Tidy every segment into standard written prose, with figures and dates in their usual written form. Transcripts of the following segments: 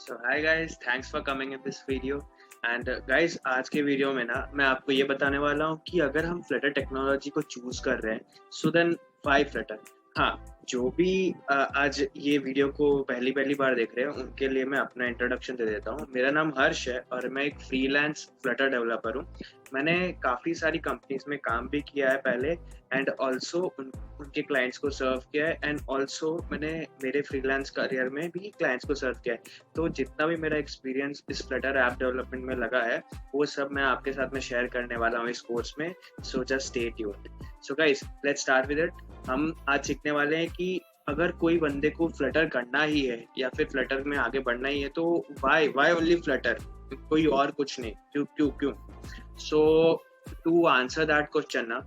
So hi guys, thanks for coming in this video. And guys, आज के video में ना मैं आपको ये बताने वाला हूँ कि अगर हम फ्लटर टेक्नोलॉजी को चूज कर रहे हैं, सो देन व्हाई फ्लटर। हाँ, जो भी आज ये वीडियो को पहली पहली बार देख रहे हैं उनके लिए मैं अपना इंट्रोडक्शन दे देता हूँ। मेरा नाम हर्ष है और मैं एक फ्रीलांस फ्लटर डेवलपर हूँ। मैंने काफ़ी सारी कंपनीज में काम भी किया है पहले, एंड ऑल्सो उनके क्लाइंट्स को सर्व किया है, एंड ऑल्सो मैंने मेरे फ्रीलांस करियर में भी क्लाइंट्स को सर्व किया है। तो जितना भी मेरा एक्सपीरियंस इस फ्लटर ऐप डेवलपमेंट में लगा है, वो सब मैं आपके साथ में शेयर करने वाला हूँ इस कोर्स में। So just stay tuned. So guys, let's start with it. हम आज सीखने वाले हैं कि अगर कोई बंदे को फ्लटर करना ही है या फिर फ्लटर में आगे बढ़ना ही है तो वाई ओनली फ्लटर, कोई और कुछ नहीं, क्यों क्यों क्यों। सो टू आंसर दैट क्वेश्चन ना,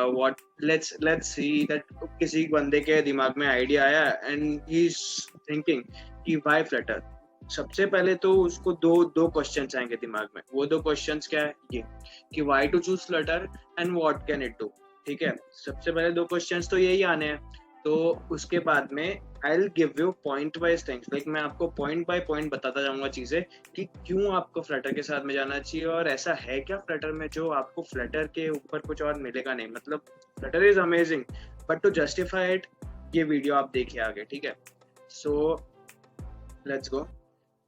व्हाट लेट्स सी दैट किसी बंदे के दिमाग में आइडिया आया एंड ही इज थिंकिंग कि वाई फ्लटर। सबसे पहले तो उसको दो दो क्वेश्चंस आएंगे दिमाग में। वो दो क्वेश्चंस क्या है, ये कि why to choose Flutter and what can it do. ठीक है, सबसे पहले दो क्वेश्चंस तो यही आने हैं। तो उसके बाद में I will give you point wise things, like मैं आपको पॉइंट बाय पॉइंट बताता जाऊंगा चीजें कि क्यों आपको फ्लटर के साथ में जाना चाहिए और ऐसा है क्या फ्लटर में जो आपको फ्लटर के ऊपर कुछ और मिलेगा नहीं। मतलब Flutter is amazing, but to justify it ये वीडियो आप देखिए आगे। ठीक है, सो लेट्स गो।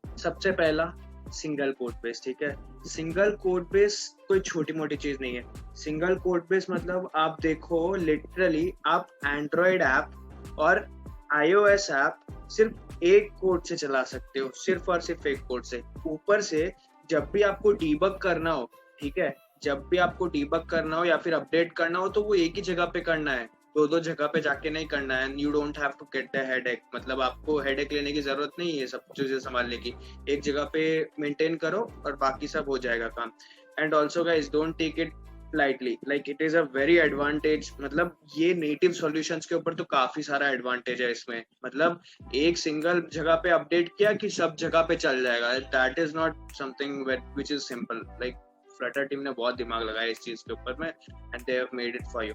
सबसे पहला, सिंगल कोड बेस। ठीक है, सिंगल कोड बेस कोई छोटी मोटी चीज नहीं है। सिंगल कोड बेस मतलब आप देखो, लिटरली आप एंड्रॉयड ऐप और iOS ऐप सिर्फ एक कोड से चला सकते हो, सिर्फ और सिर्फ एक कोड से। ऊपर से जब भी आपको डीबग करना हो, ठीक है, जब भी आपको डीबग करना हो या फिर अपडेट करना हो तो वो एक ही जगह पे करना है, दो दो जगह पे जाके नहीं करना है। You don't have to get the headache, मतलब आपको हेडेक लेने की जरूरत नहीं है सब चीजें संभालने की। एक जगह पे मेंटेन करो और बाकी सब हो जाएगा काम। And also guys, don't take it lightly, like it is a very advantage. मतलब ये नेटिव सॉल्यूशंस के ऊपर तो काफी सारा एडवांटेज है इसमें। मतलब एक सिंगल जगह पे अपडेट किया कि सब जगह पे चल जाएगा, that is not something which is simple. Like Flutter team ने बहुत दिमाग लगाया इस चीज के ऊपर में, and they have made it for you.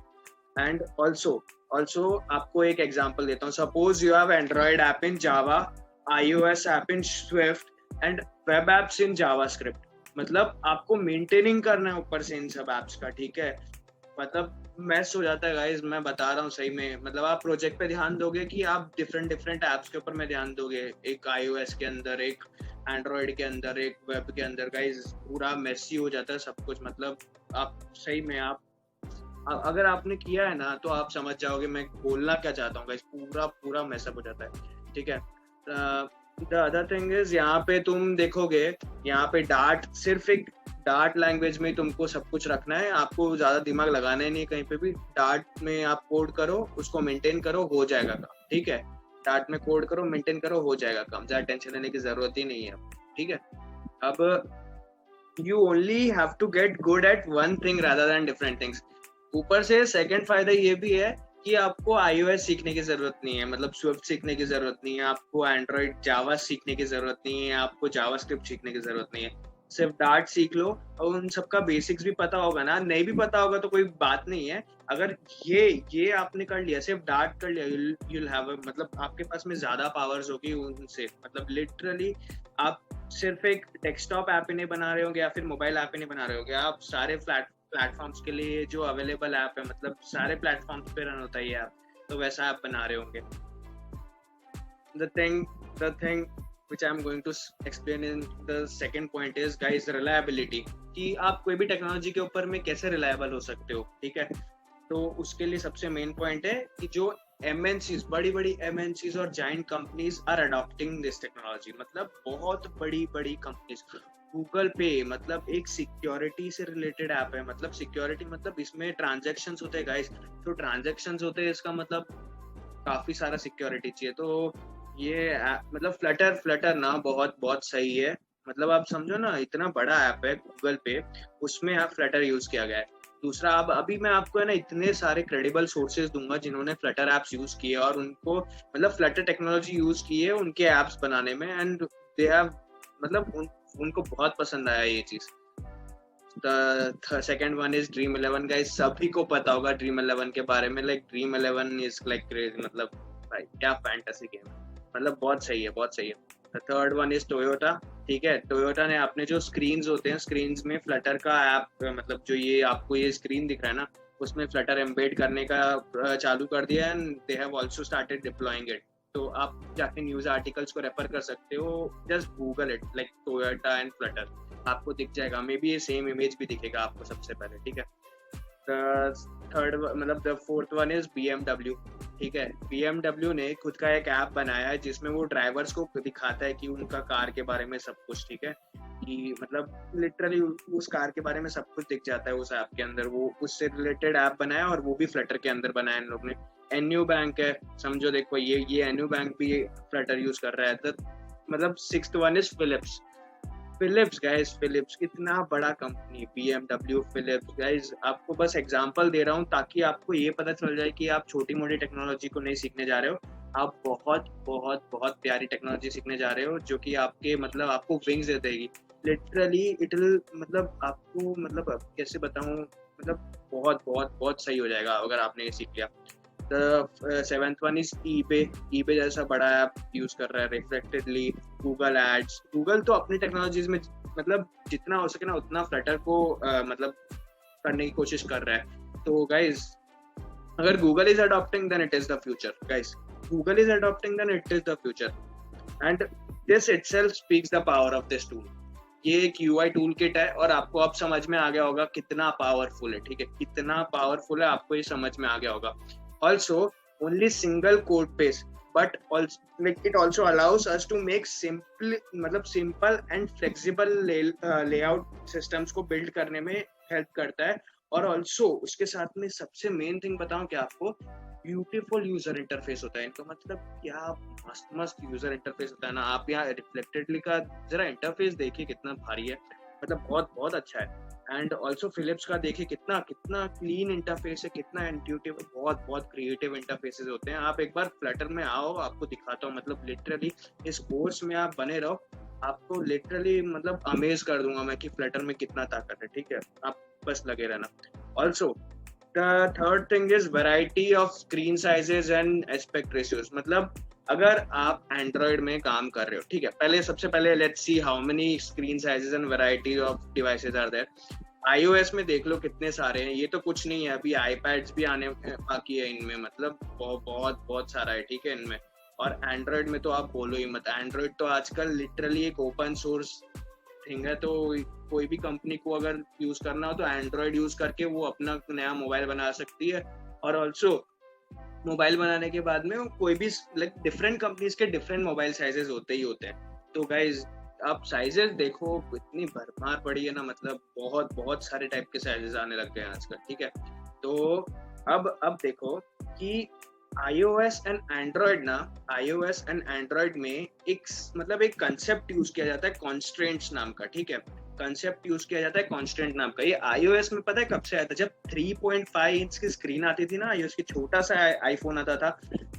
And also आपको एक एग्जांपल देता हूँ। Suppose you have Android app in Java, iOS app in Swift and web apps in JavaScript. मतलब आपको मेंटेनिंग करना है ऊपर से इन सब एप्स का। ठीक है, मतलब मैस हो जाता है गाइस, मैं बता रहा हूँ सही में। मतलब आप प्रोजेक्ट पे ध्यान दोगे कि आप डिफरेंट डिफरेंट एप्स के ऊपर में ध्यान दोगे, एक iOS के अंदर, एक एंड्रॉयड के अंदर, एक वेब के अंदर। गाइस पूरा मेसी हो जाता है सब कुछ। मतलब आप सही में, आप अगर आपने किया है ना तो आप समझ जाओगे मैं बोलना क्या चाहता हूँ। पूरा पूरा मैसअप हो जाता है। ठीक है, द अदर थिंग इज, यहाँ पे तुम देखोगे, यहाँ पे डार्ट, सिर्फ एक डार्ट लैंग्वेज में तुमको सब कुछ रखना है। आपको ज्यादा दिमाग लगाना ही नहीं कहीं पे भी। डार्ट में आप कोड करो, उसको मेंटेन करो, हो जाएगा काम। ठीक है, डार्ट में कोड करो, मेंटेन करो, हो जाएगा काम, ज्यादा टेंशन लेने की जरूरत ही नहीं है। ठीक है, अब you only have to get good at one thing rather than different things। ऊपर से सेकंड फायदा ये भी है कि आपको iOS सीखने की जरूरत नहीं है, मतलब स्विफ्ट सीखने की जरूरत नहीं है, आपको एंड्रॉइड जावा सीखने की जरूरत नहीं है, आपको जावास्क्रिप्ट सीखने की जरूरत नहीं है। सिर्फ डार्ट सीख लो और उन सबका बेसिक्स भी पता होगा ना। नहीं भी पता होगा तो कोई बात नहीं है। अगर ये आपने कर लिया, सिर्फ डार्ट कर लिया, you'll have a, मतलब आपके पास में ज्यादा पावर्स होगी उनसे। मतलब लिटरली आप सिर्फ एक डेस्कटॉप ऐप ही नहीं बना रहे होंगे या फिर मोबाइल ऐप ही नहीं बना रहे होंगे, आप सारे प्लेटफॉर्म्स के लिए जो अवेलेबल ऐप है, मतलब सारे प्लेटफॉर्म्स पे रन होता है ये ऐप, तो वैसा ऐप बना रहे होंगे। The thing which I'm going to explain in the second point is guys reliability, कि आप कोई भी टेक्नोलॉजी के ऊपर में कैसे रिलायबल हो सकते हो। ठीक है, तो उसके लिए सबसे मेन पॉइंट है कि जो MNCs, बड़ी बड़ी MNCs और giant companies are adopting this technology. मतलब बहुत बड़ी बड़ी कंपनीज, गूगल पे मतलब एक सिक्योरिटी से रिलेटेड ऐप है। मतलब सिक्योरिटी मतलब इसमें ट्रांजैक्शंस होते हैं गाइस, तो ट्रांजैक्शंस होते हैं, इसका मतलब काफी सारा सिक्योरिटी चाहिए। तो ये मतलब फ्लटर ना बहुत बहुत सही है। मतलब आप समझो ना, इतना बड़ा ऐप है गूगल पे, उसमें आप फ्लटर यूज किया गया है। दूसरा, अब अभी मैं आपको है ना इतने सारे क्रेडिबल सोर्सेज दूंगा जिन्होंने फ्लटर एप्स यूज किए और उनको, मतलब फ्लटर टेक्नोलॉजी यूज की है उनके एप्स बनाने में, एंड दे हैव, मतलब उनको बहुत पसंद आया ये चीज। Second one is dream 11। Guys सभी को पता होगा ड्रीम 11 के बारे में। Like dream 11 is like crazy. मतलब भाई क्या फैंटेसी गेम है, मतलब बहुत सही है, बहुत सही है। Third one is Toyota. ठीक है, टोयोटा ने अपने जो स्क्रीन्स होते हैं, स्क्रीन्स में फ्लटर का ऐप, मतलब जो ये आपको ये स्क्रीन दिख रहा है ना, उसमें फ्लटर एम्बेड करने का चालू कर दिया and they have also started deploying it. तो आप जाके न्यूज आर्टिकल्स को रेफर कर सकते हो, just Google it like Toyota and Flutter, आपको दिख जाएगा। मे बी ये सेम इमेज भी दिखेगा आपको सबसे पहले। ठीक है, थर्ड मतलब the fourth one is BMW। ठीक है, BMW ने खुद का एक ऐप बनाया है जिसमें वो ड्राइवर्स को दिखाता है कि उनका कार के बारे में सब कुछ। ठीक है, कि मतलब लिटरली उस कार के बारे में सब कुछ दिख जाता है उस ऐप के अंदर। वो उससे रिलेटेड ऐप बनाया और वो भी फ्लटर के अंदर बनाया इन लोग ने। एनयू बैंक है, समझो देखो ये एनयू बैंक भी फ्लटर यूज कर रहा है। तो मतलब sixth one is Philips. Philips guys, Philips कितना बड़ा कंपनी, BMW, फिलिप्स गाइस, आपको बस एग्जांपल दे रहा हूँ ताकि आपको ये पता चल जाए कि आप छोटी मोटी टेक्नोलॉजी को नहीं सीखने जा रहे हो, आप बहुत बहुत बहुत प्यारी टेक्नोलॉजी सीखने जा रहे हो, जो कि आपके मतलब आपको विंग्स दे देगी लिटरली। इट विल मतलब आपको मतलब कैसे बताऊँ, मतलब बहुत बहुत बहुत सही हो जाएगा अगर आपने ये सीख लिया। सेवेंथ वन इज ईबे जैसा बड़ा ऐप यूज कर रहा है रिफ्लेक्टेडली। गूगल एड्स, गूगल तो अपनी टेक्नोलॉजीज में मतलब जितना हो सके ना उतना फ्लटर को मतलब करने की कोशिश कर रहा है। तो गाइज अगर Google is adopting then it is the future. Guys Google is adopting then it is the future and this itself speaks the power of this tool. ये एक UI टूल किट है और आपको अब समझ में आ गया होगा कितना पावरफुल है। ठीक है, कितना पावरफुल है आपको ये समझ में आ गया होगा। Also, only single code base, but also like it also allows us to make simple and flexible layout systems को build करने में help करता है। और also उसके साथ में सबसे main thing बताऊं क्या आपको, ब्यूटीफुल यूजर इंटरफेस होता है इनका। मतलब क्या मस्त मस्त यूजर इंटरफेस होता है ना। आप यहाँ रिफ्लेक्टेडली का जरा इंटरफेस देखिए कितना भारी है, मतलब बहुत बहुत अच्छा है। एंड ऑल्सो फिलिप्स का देखिए कितना कितना क्लीन इंटरफेस है, कितना इंट्यूटिव, बहुत बहुत क्रिएटिव इंटरफेसेस होते हैं। आप एक बार फ्लटर में आओ, आपको दिखाता हूँ, मतलब लिटरली इस कोर्स में आप बने रहो, आपको लिटरली मतलब अमेज कर दूंगा मैं कि फ्लटर में कितना ताकत है। ठीक है, आप बस लगे रहना। Also the third thing is variety of screen sizes and aspect ratios. मतलब अगर आप एंड्रॉइड में काम कर रहे हो, ठीक है, पहले सबसे पहले let's see how many screen sizes and variety of devices are there. iOS में देख लो कितने सारे हैं, ये तो कुछ नहीं है, अभी iPads भी आने बाकी है इनमें, मतलब बहुत बहुत सारा है। ठीक है, इनमें। और एंड्रॉइड में तो आप बोलो ही मत, एंड्रॉइड तो आजकल लिटरली एक ओपन सोर्स थिंग है। तो कोई भी कंपनी को अगर यूज करना हो तो एंड्रॉइड यूज करके वो अपना नया मोबाइल बना सकती है। और ऑल्सो मोबाइल बनाने के बाद में कोई भी लाइक डिफरेंट कंपनीज के डिफरेंट मोबाइल साइजेस होते ही होते हैं। तो गाइज आप साइजेस देखो, इतनी भरमार पड़ी है ना, मतलब बहुत बहुत सारे टाइप के साइजेस आने लग गए हैं आजकल। ठीक है, तो अब देखो कि iOS एंड एंड्रॉइड में एक मतलब एक कंसेप्ट यूज किया जाता है कॉन्स्ट्रेंट्स नाम का। ठीक है, कंसेप्ट यूज किया जाता है कॉन्स्टेंट नाम का। ये iOS में पता है कब से आया था, जब 3.5 इंच की स्क्रीन आती थी ना iOS की, छोटा सा आईफोन आता था,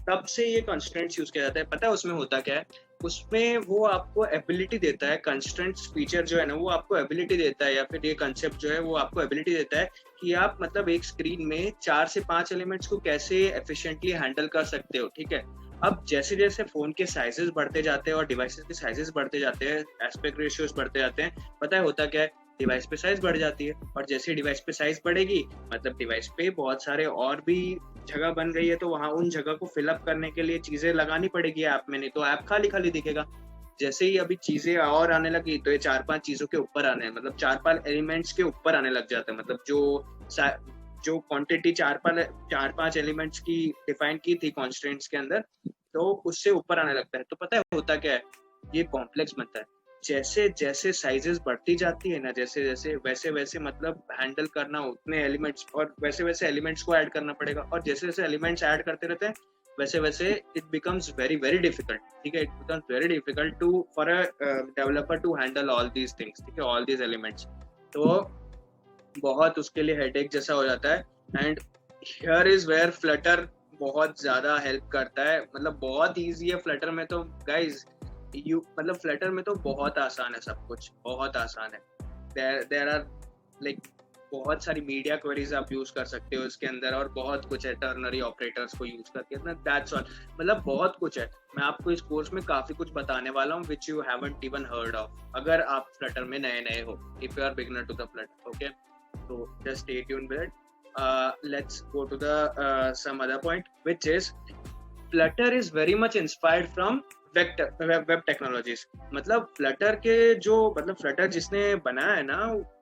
तब से ये कंस्ट्रेंट्स यूज किया जाता है। पता है उसमें होता क्या है, उसमें वो आपको एबिलिटी देता है, कंस्ट्रेंट्स फीचर जो है ना वो आपको एबिलिटी देता है, या फिर ये कंसेप्ट जो है वो आपको एबिलिटी देता है कि आप मतलब एक स्क्रीन में 4 से 5 एलिमेंट्स को कैसे एफिशिएंटली हैंडल कर सकते हो। ठीक है, अब जैसे जैसे फोन के साइजेस बढ़ते जाते हैं और डिवाइसेस के साइजेस बढ़ते जाते हैं, एस्पेक्ट रेशियोज बढ़ते जाते हैं, पता है होता क्या है, डिवाइस पे साइज बढ़ जाती है। और जैसे डिवाइस पे साइज बढ़ेगी, मतलब डिवाइस पे बहुत सारे और भी जगह बन गई है, तो वहां उन जगह को फिलअप करने के लिए चीजें लगानी पड़ेगी ऐप में, नहीं तो ऐप खाली खाली दिखेगा। जैसे ही अभी चीजें और आने लगी तो ये 4-5 चीजों के ऊपर आने, मतलब 4-5 एलिमेंट्स के ऊपर आने लग जाते हैं। मतलब जो क्वांटिटी 4-5 एलिमेंट्स की डिफाइन की थी कॉन्स्ट्रेंट्स के अंदर, तो उससे ऊपर आने लगता है। तो पता है होता क्या है, ये कॉम्प्लेक्स बनता है। जैसे जैसे साइजेस बढ़ती जाती है ना, जैसे जैसे वैसे वैसे मतलब हैंडल करना उतने एलिमेंट्स, और वैसे वैसे एलिमेंट्स को ऐड करना पड़ेगा, और जैसे जैसे एलिमेंट्स ऐड करते रहते हैं वैसे वैसे it becomes very very difficult. ठीक है, it becomes very difficult to for a developer to handle all these things. ठीक है, ऑल दीज एलिमेंट्स, तो बहुत उसके लिए हेडेक जैसा हो जाता है। And here is where Flutter बहुत ज्यादा हेल्प करता है, मतलब बहुत इजी है फ्लटर में तो गाइज, मतलब फ्लटर में तो बहुत आसान है, सब कुछ बहुत आसान है। देयर आर लाइक बहुत सारी मीडिया क्वेरीज आप यूज कर सकते हो इसके अंदर, और बहुत कुछ है टर्नरी ऑपरेटर्स को यूज करके ना, दैट्स ऑल। मतलब बहुत कुछ है, मैं आपको इस कोर्स में काफी कुछ बताने वाला हूँ which you haven't even heard of, अगर आप फ्लटर में नए हो, if you are beginner to the Flutter. Okay, so just stay tuned with it. Let's go to the some other point, which is Flutter is very much inspired from web technologies. मतलब Flutter के जो मतलब Flutter जिसने बनाया है ना,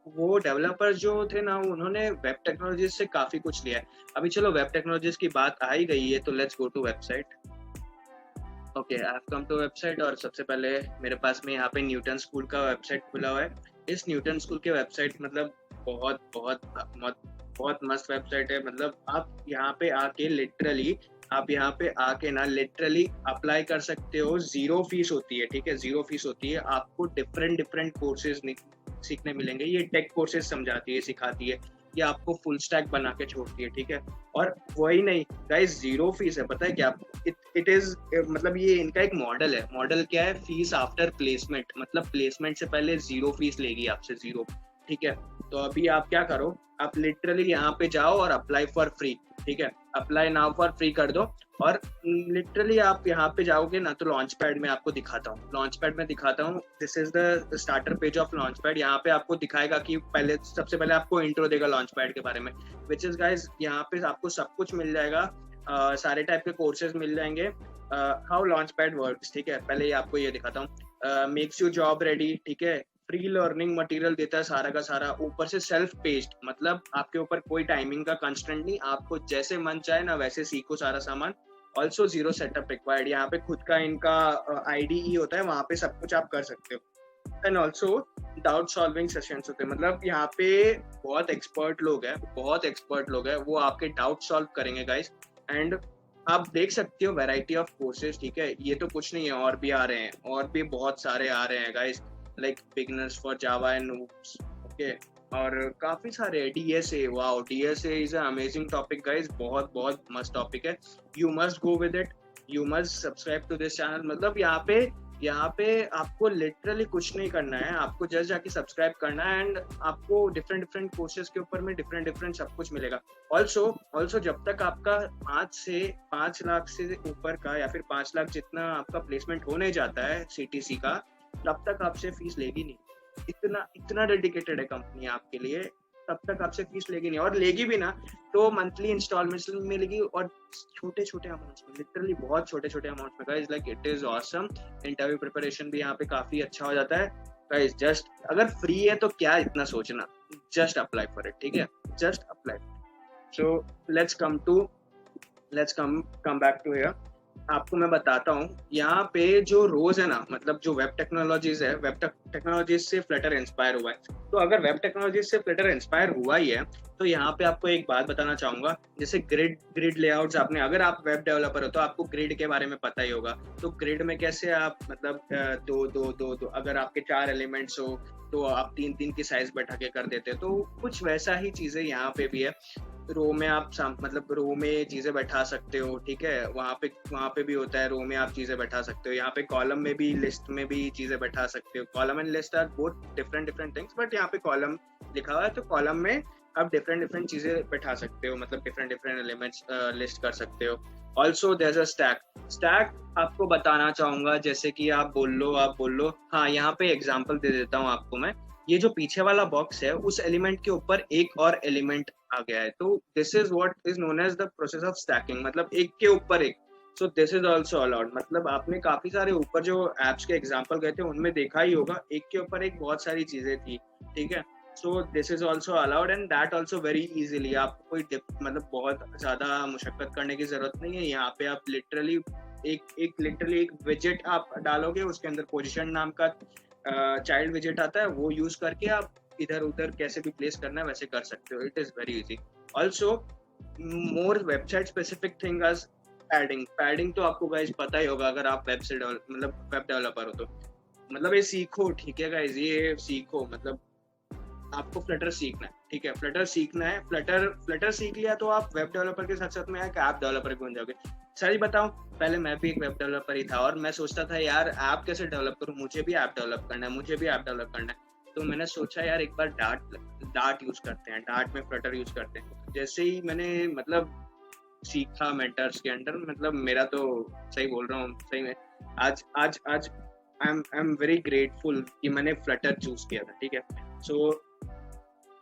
वो developer जो थे ना, उन्होंने वेब टेक्नोलॉजीज से काफी कुछ लिया है। अभी चलो वेब टेक्नोलॉजीज की बात आ ही गई है, तो let's go to website. Okay, I have come to website, और सबसे पहले मेरे पास में यहाँ पे न्यूटन स्कूल का वेबसाइट खुला हुआ है। इस न्यूटन स्कूल के वेबसाइट मतलब बहुत बहुत बहुत मस्त वेबसाइट है। मतलब आप यहाँ पे आके लिटरली अप्लाई कर सकते हो, जीरो फीस होती है, ठीक है, जीरो फीस होती है। आपको डिफरेंट कोर्सेज सीखने मिलेंगे, ये टेक कोर्सेज समझाती है, सिखाती है, ये आपको फुल स्टैक बना के छोड़ती है, ठीक है। और वही नहीं गाइस, जीरो फीस है, पता है क्या, इट इज मतलब ये इनका एक मॉडल है। मॉडल क्या है, फीस आफ्टर प्लेसमेंट, मतलब प्लेसमेंट से पहले जीरो फीस लेगी आपसे, जीरो, ठीक है। तो अभी आप क्या करो, आप लिटरली यहाँ पे जाओ और अप्लाई फॉर फ्री, ठीक है, अप्लाई नाउ फॉर फ्री कर दो। और लिटरली आप यहाँ पे जाओगे ना, तो लॉन्च पैड में आपको दिखाता हूँ, this is the starter page of launch pad. यहाँ पे आपको दिखाएगा कि सबसे पहले आपको इंट्रो देगा लॉन्च पैड के बारे में, विच इज गाइज यहाँ पे आपको सब कुछ मिल जाएगा, सारे टाइप के कोर्सेज मिल जाएंगे, हाउ लॉन्च पैड वर्क्स, ठीक है। पहले आपको ये दिखाता हूँ, मेक्स यू जॉब रेडी, ठीक है, फ्री लर्निंग मटेरियल देता है सारा का सारा, ऊपर से सेल्फ पेस्ड, मतलब आपके ऊपर कोई टाइमिंग का कंस्ट्रेंट नहीं, आपको जैसे मन चाहे ना वैसे सीखो सारा सामान। ऑल्सो जीरो सेटअप रिक्वायर्ड, यहाँ पे खुद का इनका IDE होता है, वहाँ पे सब कुछ आप कर सकते हो। And also doubt solving sessions होते हैं, मतलब यहाँ पे बहुत एक्सपर्ट लोग हैं, वो आपके डाउट सॉल्व करेंगे गाइस। एंड आप देख सकते हो वैरायटी ऑफ कोर्सेज, ठीक है, ये तो कुछ नहीं है, और भी आ रहे हैं, और भी बहुत सारे आ रहे हैं guys, like beginners for Java and noobs, okay, और काफी सारे DSA, wow, DSA is a amazing topic guys, बहुत बहुत मस्त टॉपिक है, you must go with it, you must subscribe to this channel. मतलब यहाँ पे आपको लिटरली कुछ नहीं करना है, आपको जस्ट जाके सब्सक्राइब करना है, एंड आपको डिफरेंट कोर्सेज के ऊपर में डिफरेंट सब कुछ मिलेगा। ऑल्सो जब तक आपका 5 लाख से ऊपर का, या फिर 5 लाख जितना आपका प्लेसमेंट होने जाता है CTC का, तब तक आपसे फीस लेगी नहीं। इतना डेडिकेटेड है कंपनी आपके लिए, तब तक आपसे फीस लेगी नहीं, और लेगी भी ना तो मंथली इंस्टॉलमेंट्स में मिलेगी, और छोटे अमाउंट्स में, लिटरली बहुत छोटे अमाउंट्स में guys, like it is awesome. Interview preparation भी यहाँ पे काफी अच्छा हो जाता है गाइस। जस्ट अगर फ्री है तो क्या इतना सोचना, जस्ट अप्लाई फॉर इट, ठीक है, just apply. So let's come back to here. आपको मैं बताता हूँ, यहाँ पे जो रोज है ना, मतलब जो वेब टेक्नोलॉजीज है, वेब टेक्नोलॉजीज से फ्लटर इंस्पायर हुआ है। तो अगर वेब टेक्नोलॉजीज से फ्लटर इंस्पायर हुआ ही है, तो यहाँ पे आपको एक बात बताना चाहूंगा, जैसे ग्रिड लेआउट्स, आपने, अगर आप वेब डेवलपर हो तो आपको ग्रिड के बारे में पता ही होगा। तो ग्रिड में कैसे आप मतलब दो अगर आपके 4 एलिमेंट्स हो तो आप 3 की साइज बैठा के कर देते हो, तो कुछ वैसा ही चीजें यहाँ पे भी है। रो में आप मतलब रो में चीजें बैठा सकते हो, ठीक है, वहाँ पे भी होता है, रो में आप चीजें बैठा सकते हो। यहाँ पे कॉलम में भी, लिस्ट में भी चीजें बैठा सकते हो। Column and list are both different things, but यहाँ पे कॉलम लिखा हुआ है, तो कॉलम में आप डिफरेंट चीजें बैठा सकते हो, मतलब डिफरेंट एलिमेंट्स लिस्ट कर सकते हो। Also there is a stack आपको बताना चाहूंगा, जैसे कि आप बोल लो, हाँ, यहाँ पे एग्जांपल दे देता हूँ आपको मैं। ये जो पीछे वाला बॉक्स है, उस एलिमेंट के ऊपर एक और एलिमेंट आ गया है, तो this is what is known as the process of stacking, मतलब एक के ऊपर एक। So this is also allowed, मतलब आपने काफी सारे ऊपर जो एप्स के एग्जांपल गए थे उनमें देखा ही होगा, एक के ऊपर एक बहुत सारी चीजें थी, ठीक है। सो this is also allowed, and that also very easily, आपको कोई मतलब बहुत ज्यादा मुशक्कत करने की जरूरत नहीं है। यहाँ पे आप लिटरली एक विजेट आप डालोगे, उसके अंदर पोजीशन नाम का चाइल्ड विजेट आता है, वो यूज करके आप इधर उधर कैसे भी प्लेस करना है वैसे कर सकते हो। It is very easy. Also more website specific thing as padding तो आपको गाइज पता ही होगा, अगर आप मतलब वेब डेवलपर हो तो, मतलब ये सीखो, ठीक है गाइज, ये सीखो, मतलब आपको फ्लटर सीखना है, ठीक है, फ्लटर सीख लिया तो आप वेब डेवलपर के साथ साथ में एक ऐप डेवलपर बन जाओगे। सही बताऊं, पहले मैं भी एक वेब डेवलपर ही था, और मैं सोचता था यार ऐप कैसे डेवलप करूं, मुझे भी ऐप डेवलप करना है। तो मैंने सोचा यार एक बार डार्ट यूज करते हैं, डार्ट में फ्लटर यूज करते हैं। जैसे ही मैंने मतलब सीखा मेंटर्स के अंडर, मतलब मेरा तो सही बोल रहा हूँ सही में, आज आज आज आई एम वेरी ग्रेटफुल कि मैंने फ्लटर चूज किया था। ठीक है, so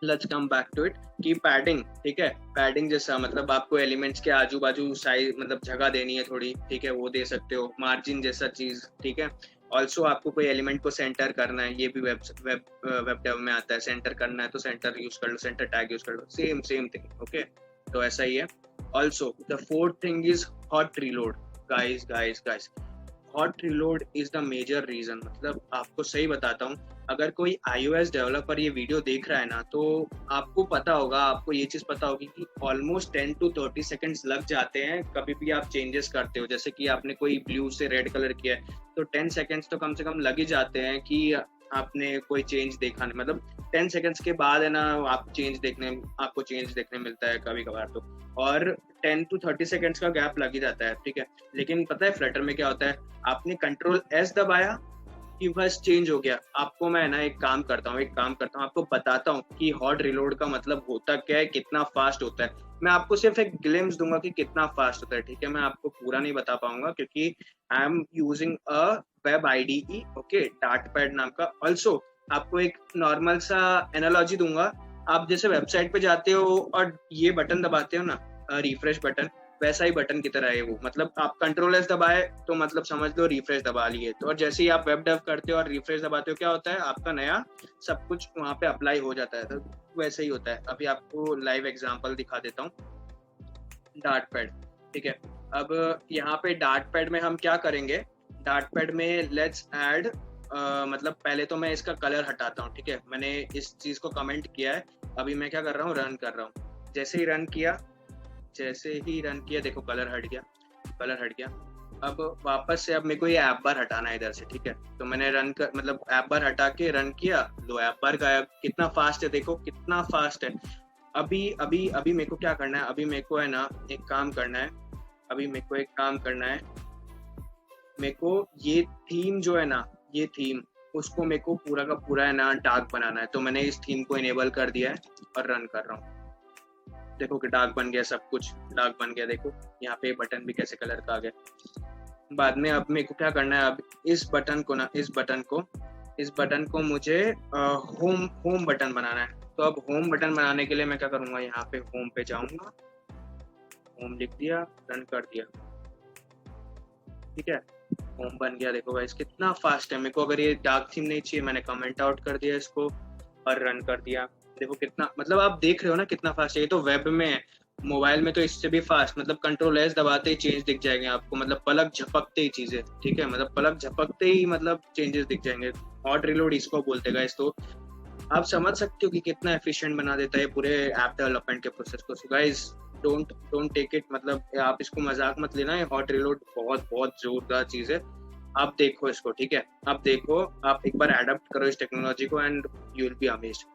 let's come back to it कि पैडिंग, ठीक है, पैडिंग जैसा मतलब आपको एलिमेंट्स के आजू बाजू साइज मतलब जगह देनी है थोड़ी, ठीक है, वो दे सकते हो। मार्जिन जैसा चीज, ठीक है। ऑल्सो आपको कोई एलिमेंट को सेंटर करना है, ये भी वेब डेव में आता है, सेंटर करना है तो सेंटर यूज कर लो, सेंटर टैग यूज कर लो, सेम सेम थिंग। ओके, तो ऐसा ही है। Also the fourth thing is hot reload. Guys guys guys, hot reload is the major reason. मतलब आपको सही बताता हूँ, अगर कोई iOS डेवलपर ये वीडियो देख रहा है ना, तो आपको पता होगा, आपको ये चीज पता होगी कि ऑलमोस्ट 10 to 30 सेकेंड्स लग जाते हैं कभी भी आप चेंजेस करते हो। जैसे कि आपने कोई ब्लू से रेड कलर किया है तो 10 सेकेंड्स तो कम से कम लग ही जाते हैं कि आपने कोई चेंज देखा नहीं, मतलब 10 सेकेंड्स के बाद है ना आपको चेंज देखने मिलता है कभी कभार तो, और 10 to 30 सेकेंड्स का गैप लग ही जाता है। ठीक है, लेकिन पता है फ्लटर में क्या होता है, आपने कंट्रोल एस दबाया कि बस चेंज हो गया। आपको मैं ना एक काम करता हूँ, आपको बताता हूँ कि हॉट रिलोड का मतलब होता क्या है, कितना फास्ट होता है। मैं आपको सिर्फ एक ग्लिम्स दूंगा कि कितना फास्ट होता है। ठीक है, मैं आपको पूरा नहीं बता पाऊंगा क्योंकि I am using a web IDE, okay, DartPad नाम का। ऑल्सो आपको एक नॉर्मल सा एनालॉजी दूंगा। आप जैसे वेबसाइट पे जाते हो और ये बटन दबाते हो ना, रिफ्रेश बटन, वैसा ही बटन की तरह है वो। मतलब आप कंट्रोल एस दबाए तो मतलब समझ लो रिफ्रेश दबा लिए। तो और जैसे ही आप वेब डेव करते हो और रिफ्रेश दबाते हो, क्या होता है, आपका नया सब कुछ वहाँ पे अप्लाई हो जाता है। तो वैसे ही होता है। अभी आपको लाइव एग्जांपल दिखा देता हूँ, डार्टपैड। ठीक है, अब यहाँ पे डार्टपैड में हम क्या करेंगे, डार्टपैड में लेट्स ऐड मतलब पहले तो मैं इसका कलर हटाता हूँ। ठीक है, मैंने इस चीज को कमेंट किया है। अभी मैं क्या कर रहा हूँ, रन कर रहा हूँ। जैसे ही रन किया देखो कलर हट गया। अब वापस से अब मेरे को ये ऐप बार हटाना है इधर से। ठीक है, तो मैंने मतलब ऐप बार हटा के रन किया, लो ऐप बार गायब। कितना फास्ट है, देखो कितना फास्ट है। अभी अभी अभी मेरे को क्या करना है, अभी मेरे को है ना एक काम करना है। मेरे को ये थीम जो है ना, ये थीम, उसको मेरे को पूरा का पूरा है ना डार्क बनाना है। तो मैंने इस थीम को इनेबल कर दिया है और रन कर रहा हूँ। देखो कि डार्क बन गया, सब कुछ डार्क बन गया। देखो यहाँ पे बटन भी कैसे कलर का आ गया। बाद में अब मेरे को क्या करना है, अब इस बटन को मुझे होम बटन बनाना है। तो अब होम बटन बनाने के लिए मैं क्या करूंगा, यहाँ पे होम पे जाऊंगा, होम लिख दिया, रन कर दिया। ठीक है, होम बन गया। देखो गाइस कितना फास्ट है। मेरे को अगर ये डार्क थीम नहीं चाहिए, मैंने कमेंट आउट कर दिया इसको और रन कर दिया। देखो कितना, मतलब आप देख रहे हो ना कितना फास्ट है। ये तो वेब में है, मोबाइल में तो इससे भी फास्ट। मतलब कंट्रोल एस दबाते ही चेंज दिख जाएंगे आपको, मतलब पलक झपकते ही चीजें। ठीक है, मतलब पलक झपकते ही मतलब चेंजेस दिख जाएंगे। हॉट रिलोड इसको बोलते गाइस। तो आप समझ सकते हो कि कितना एफिशिएंट बना देता है पूरे ऐप डेवलपमेंट के प्रोसेस को। So guys don't take it, मतलब आप इसको मजाक मत लेना। ये हॉट रिलोड बहुत बहुत जोरदार चीज है। आप देखो इसको, ठीक है, आप देखो, आप एक बार एडप्ट करो इस टेक्नोलॉजी को and you will be amazed.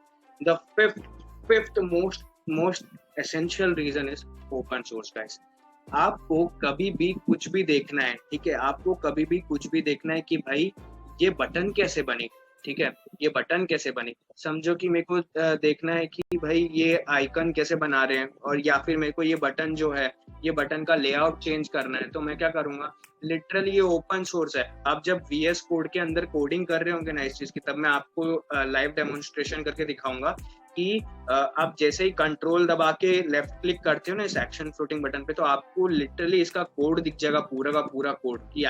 The fifth most essential reason is open source guys. आपको कभी भी कुछ भी देखना है, ठीक है, आपको कभी भी कुछ भी देखना है कि भाई ये बटन कैसे बने। ठीक है, ये बटन कैसे बने, समझो कि मेरे को देखना है कि भाई ये आइकन कैसे बना रहे हैं, और या फिर मेरे को ये बटन जो है, ये बटन का लेआउट चेंज करना है। तो मैं क्या करूंगा, लिटरली ये ओपन सोर्स है। आप जब VS कोड के अंदर कोडिंग कर रहे होंगे ना इस चीज की, तब मैं आपको लाइव डेमोन्स्ट्रेशन करके दिखाऊंगा कि आप जैसे ही कंट्रोल दबा के लेफ्ट क्लिक करते हो ना इस एक्शन फ्लोटिंग बटन पे, तो आपको लिटरली इसका कोड दिख जाएगा, पूरा का पूरा कोड कि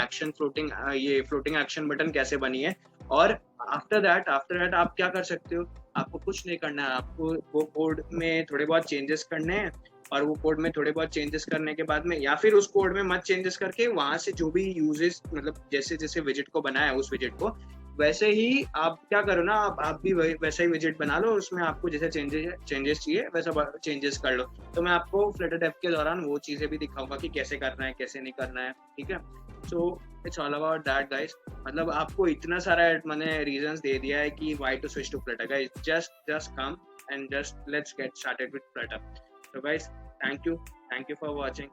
ये फ्लोटिंग एक्शन बटन कैसे बनी है। और आफ्टर दैट आप क्या कर सकते हो, आपको कुछ नहीं करना है, आपको वो कोड में थोड़े बहुत चेंजेस करने हैं। और वो कोड में थोड़े बहुत चेंजेस करने के बाद में, या फिर उस कोड में मत चेंजेस करके, वहां से जो भी यूजेस, मतलब जैसे जैसे विजेट को बनाया उस विजेट को वैसे ही आप क्या करो ना, आप भी वैसा ही विजेट बना लो, उसमें आपको जैसे चेंजेस चाहिए वैसा चेंजेस कर लो। तो मैं आपको फ्लटर डेव के दौरान वो चीजें भी दिखाऊंगा कि कैसे करना है कैसे नहीं करना है। ठीक है, so it's all about that guys. मतलब आपको इतना सारा मैंने रीजंस दे दिया है कि why to switch to Flutter guys. Just come and just let's get started with Flutter. So guys, thank you for watching.